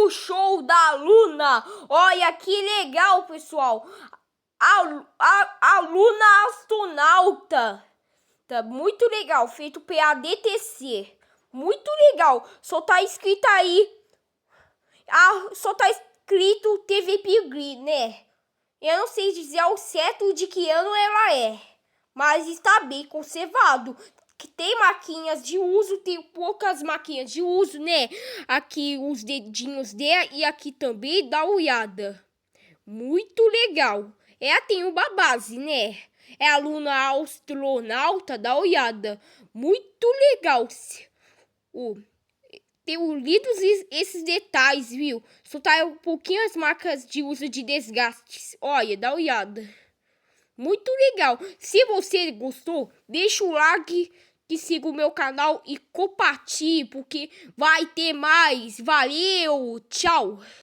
o show da Luna. Olha que legal, pessoal. A Luna astronauta. Tá muito legal, feito pela DTC. Muito legal. Só tá escrito aí. Só tá escrito TV Pilgrim, né? Eu não sei dizer ao certo de que ano ela é, mas está bem conservado. Que tem maquinhas de uso, tem poucas maquinhas de uso, né? Aqui os dedinhos dela e aqui também dá uma olhada. Muito legal. Tem uma base, né? É a Luna astronauta, dá uma olhada. Muito legal. Tenho lido esses detalhes, viu? Só tá um pouquinho as marcas de uso de desgastes. Olha, dá uma olhada. Muito legal. Se você gostou, deixa o like, que siga o meu canal e compartilhe, porque vai ter mais. Valeu, tchau.